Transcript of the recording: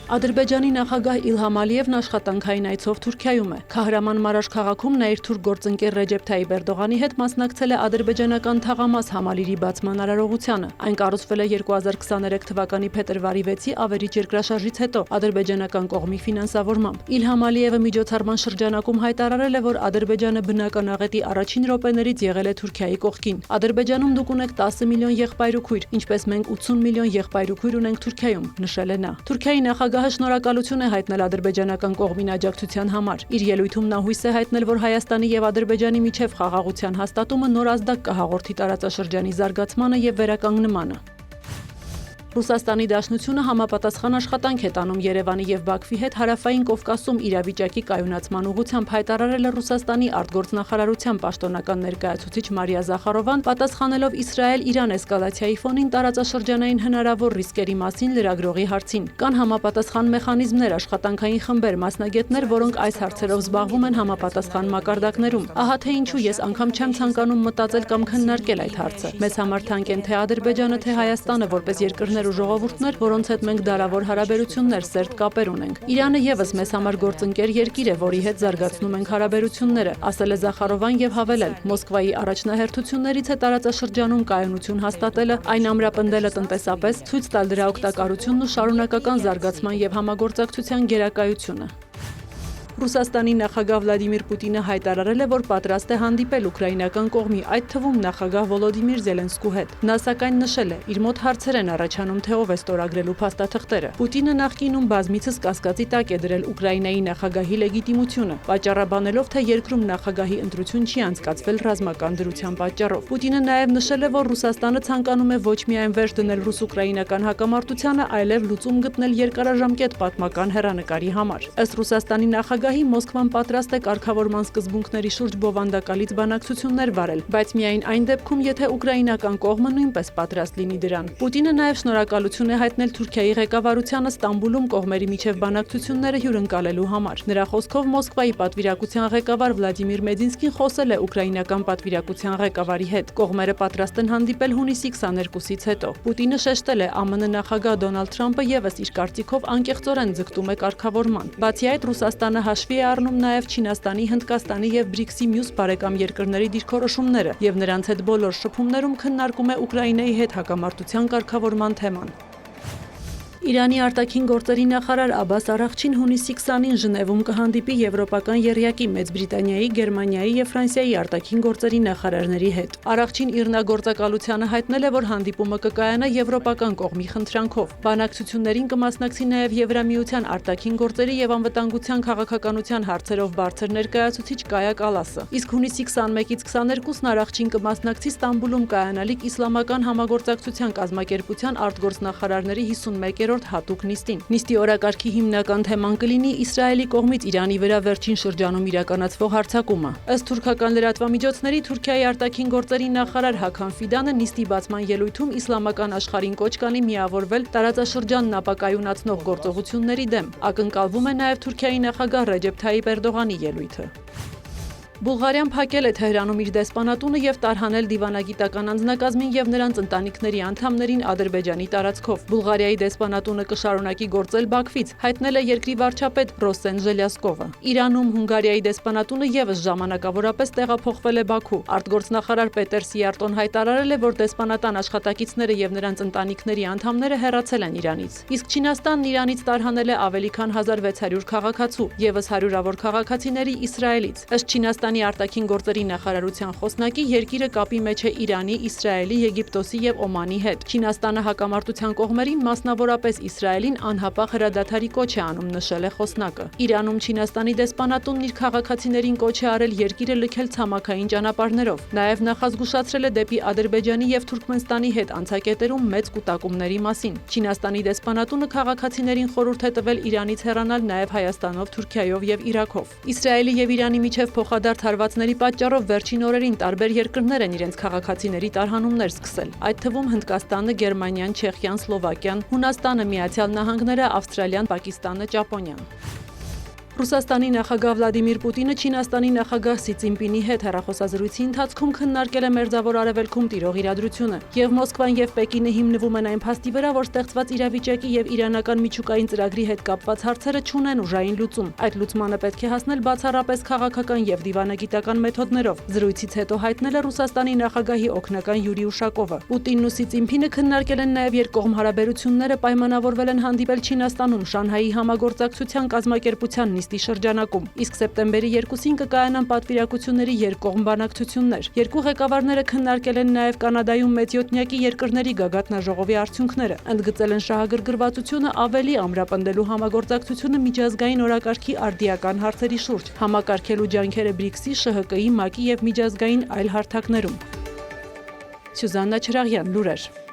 Ադրբեջանի նախագահ Իլհամ Ալիևն աշխատանքային այցով Թուրքիայում է։ Քահրաման Մարաշ քաղաքում նա իր թուրք գործընկեր Ռեջեփ Թայիպ Էրդողանի հետ մասնակցել է ադրբեջանական թաղամաս համալիրի բացման արարողությանը։ Այն կառուցվել է 2023 թվականի փետրվարի 6-ի ավերիչ երկրաշարժից հետո ադրբեջանական կողմի ֆինանսավորմամբ։ Իլհամ Ալիևը միջոցառման շրջանակում հայտարարել է, որ Ադրբեջանը բնական աղետի առաջին րոպեներից եղել է Թուրքիայի կողքին։ Ադրբեջանում դուք ունեք 10 միլիոն եղբայրուքույր, ինչպես մենք 80 միլիոն եղբայրուքույր ունենք Թուրքիայում, նշել է նա։ Թուրքիայի նախագահը շնորհակալություն է հայտնել ադրբեջանական կողմին աջակցության համար։ Իր ելույթում նա հույս է հայտնել, որ Հայաստանի եւ Ադրբեջանի միջև խաղաղության հաստատումը նոր ազդակ կհաղորդի տարածաշրջանի զարգացմանը եւ վերականգնմանը։ Ռուսաստանի Դաշնությունը համապատասխան աշխատանք է տանում Երևանի եւ Բաքվի հետ հարավային Կովկասում իրավիճակի կայունացման ուղղությամբ հայտարարել է Ռուսաստանի արտգործնախարարության պաշտոնական ներկայացուցիչ Մարիա Զախարովան, պատասխանելով Իսրայել-Իրան էսկալացիայի ֆոնին տարածաշրջանային հնարավոր ռիսկերի մասին լրագրողի հարցին։ Կան համապատասխան մեխանիզմներ, աշխատանքային խմբեր, մասնագետներ, որոնք այս հարցերով զբաղվում են համապատասխան մակարդակներում։ Ահա թե ինչու ես անգամ չեմ ցանկանում մտածել կամ քննարկել այդ հարցը։ Մեզ համար թանկ են թե Ադրբեջանը, թե Հայաստանը որպես երկրներ ու ժողովուրդներ, որոնց հետ մենք դարավոր հարաբերություններ, սերտ կապեր ունենք։ Իրանը եւս մեզ համար գործընկեր երկիր է, որի հետ զարգացնում ենք հարաբերությունները, ասել է Զախարովան եւ հավելել. Մոսկվայի առաջնահերթություններից է տարածաշրջանում կայունություն հաստատելը, այն ամրապնդելը տնտեսապես, ցույց տալ դրա օգտակարությունն ու շարունակական զարգացման եւ համագործակցության գերակայությունը։ Ռուսաստանի նախագահ Վլադիմիր Պուտինը հայտարարել է, որ պատրաստ է հանդիպել ուկրաինական կողմի, այդ թվում նախագահ Վոլոդիմիր Զելենսկու հետ։ Նա սակայն նշել է, իր մոտ հարցեր են առաջանում, թե ով է ստորագրելու փաստաթղթերը։ Պուտինը նախկինում բազմիցս կասկածի տակ է դրել Ուկրաինայի նախագահի լեգիտիմությունը, պատճառաբանելով, թե երկրում նախագահի ընտրություն չի անցկացվել ռազմական դրության պատճառով։ Պուտինը նաև նշել է, որ Ռուսաստանը ցանկանում է ոչ միայն վերջ դնել ռուս-ուկրաինական հակամարտությանը, այլև լուծում գտնել երկարաժամկետ պատմական հեռանկարի համար։ Ըստ Ռուսաստանի նախագահի Մոսկվան պատրաստ է կարգավորման սկզբունքների շուրջ բովանդակալից բանակցություններ վարել, բայց միայն այն դեպքում, եթե ուկրաինական կողմը նույնպես պատրաստ լինի դրան։ Պուտինը նաև շնորհակալություն է հայտնել Թուրքիայի ղեկավարությանը Ստամբուլում կողմերի միջև բանակցությունները հյուրընկալելու համար։ Նրա խոսքով Մոսկվայի պատվիրակության ղեկավար Վլադիմիր Մեդինսկին խոսել է ուկրաինական պատվիրակության ղեկավարի հետ։ Կողմերը պատրաստ են հանդիպել հունիսի 22-ից հետո։ Պուտինը շեշտել է, ԱՄՆ նախագահ Դոնալդ Թրամփը եւս իր կարծիքով անկեղծորեն ձգտում է կարգավորման։ Բացի այդ, Ռուսաստանը հաշվի է առնում նաև Չինաստանի, Հնդկաստանի եւ BRICS-ի մյուս բարեկամ երկրների դիրքորոշումները եւ նրանց հետ բոլոր շփումներում քննարկում է Ուկրաինայի հետ հակամարտության կարգավորման թեման։ Իրանի արտաքին գործերի նախարար Աբբաս Արաղչին հունիսի 20-ին Ժնևում կհանդիպի Եվրոպական եռյակի Մեծ Բրիտանիայի, Գերմանիայի եւ Ֆրանսիայի արտաքին գործերի նախարարների հետ։ Արաղչին իր նախագործակալությանը հայտնել է, որ հանդիպումը կկայանա եվրոպական կողմի խնդրանքով։ Բանակցություններին կմասնակցի նաև Եվրամիության արտաքին գործերի եւ անվտանգության քաղաքականության հարցերով բարձր ներկայացուցիչ Կայա Կալասը։ Իսկ հունիսի 21-ից 22-ն Արաղչին կմասնակցի Ստամբուլում կայանալիք Իսլամական համագործակցության կազմակերպության արտգործնախարարների 51-րդ հատուկ նիստին։ Նիստի օրակարգի հիմնական թեման կլինի Իսրայելի կողմից Իրանի վրա վերջին շրջանում իրականացվող հարձակումը։ Ըստ թուրքական լրատվամիջոցների Թուրքիայի արտաքին գործերի նախարար Հական Ֆիդանը նիստի բացման ելույթում իսլամական աշխարհին կոչ կանի միավորվել տարածաշրջանն ապակայունացնող գործողությունների դեմ։ Ակնկալվում է նաև Թուրքիայի նախագահ Ռեջեփ Թայիպ Էրդողանի ելույթը։ Բուլղարիան փակել է Թեհրանում իր դեսպանատունը եւ տարհանել դիվանագիտական անձնակազմին եւ նրանց ընտանիքների անդամներին Ադրբեջանի տարածքով։ Բուլղարիայի դեսպանատունը կշարունակի գործել Բաքվից, հայտնել է երկրի վարչապետ Ռոստեն Ժելյասկովը։ Իրանում Հունգարիայի դեսպանատունը եւս ժամանակավորապես տեղափոխվել է Բաքու։ Արտգործնախարար Պետեր Սիարտոն հայտարարել է, որ դեսպանատան աշխատակիցները եւ նրանց ընտանիքների անդամները հեռացել են Իրանից։ Իսկ Չինաստանն Իրանից տարհանել է ավելի քան 1600 քաղաքացու, եւս հարյուրավոր քաղաքացիների Իսրայելից։ Ըստ Չինաստանի արտաքին գործերի նախարարության խոսնակի երկիրը կապի մեջ է Իրանի, Իսրայելի, Եգիպտոսի եւ Օմանի հետ։ Չինաստանը հակամարտության կողմերին, մասնավորապես Իսրայելին անհապաղ հրադադարի կոչ է անում, նշել է խոսնակը։ Իրանում Չինաստանի դեսպանատունն իր քաղաքացիներին կոչ է արել երկիրը լքել ցամաքային ճանապարհներով։ Նաեւ նախազգուշացրել է դեպի Ադրբեջանի եւ Թուրքմենստանի հետ անցակետերում մեծ կուտակումների մասին։ Չինաստանի դեսպանատունը քաղաքացիներին խորհուրդ է տվել Իրանից հեռանալ նաեւ Հայաստանով, Թուրքիայով եւ Իրաքով։ Իսրայելի եւ Իրանի միջև փոխադարձ հարվածների պատճառով վերջին օրերին տարբեր երկրներ են իրենց քաղաքացիների տարհանումներ սկսել։ Այդ թվում Հնդկաստանը, Գերմանիան, Չեխիան, Սլովակիան, Հունաստանը, Միացյալ Նահանգները, Ավստրալիան, Պակիստանը, Ճապոնիան։ Ռուսաստանի նախագահ Վլադիմիր Պուտինը Չինաստանի նախագահ Սի Ցզինպինի հետ հեռախոսազրույցի ընթացքում քննարկել է Մերձավոր Արևելքում տիրող իրադրությունը։ Եվ Մոսկվան եւ Պեկինը հիմնվում են այն փաստի վրա, որ ստեղծված իրավիճակի եւ իրանական միջուկային ծրագրի հետ կապված հարցերը չունեն ուժային լուծում։ Այդ լուծմանը պետք է հասնել բացառապես քաղաքական եւ դիվանագիտական մեթոդներով։ Զրույցից հետո հայտնել է Ռուսաստանի նախագահի օգնական Յուրի Ուշակովը։ Պուտինն ու Սի Ցզինպինը քննարկել են նաեւ երկկողմ հարաբերությունները, պայմանավորվել են հանդիպել Չինաստանում Շանհայի համագործակցության կազմակերպության նիստի շրջանակում, իսկ սեպտեմբերի 2-ին կկայանան պատվիրակությունների երկկողմ բանակցություններ։ Երկու ղեկավարները քննարկել են նաև Կանադայում մեծյոթնյակի երկրների գագաթնաժողովի արդյունքները, ընդգծել են շահագրգռվածությունը ավելի ամրապնդելու համագործակցությունը միջազգային օրակարգի արդիական հարցերի շուրջ, համակարգելու ջանքերը BRICS-ի, ՇՀԿ-ի, ՄԱԿ-ի եւ միջազգային այլ հարթակներում։ Սյուզաննա Չրաղյան, լուրեր։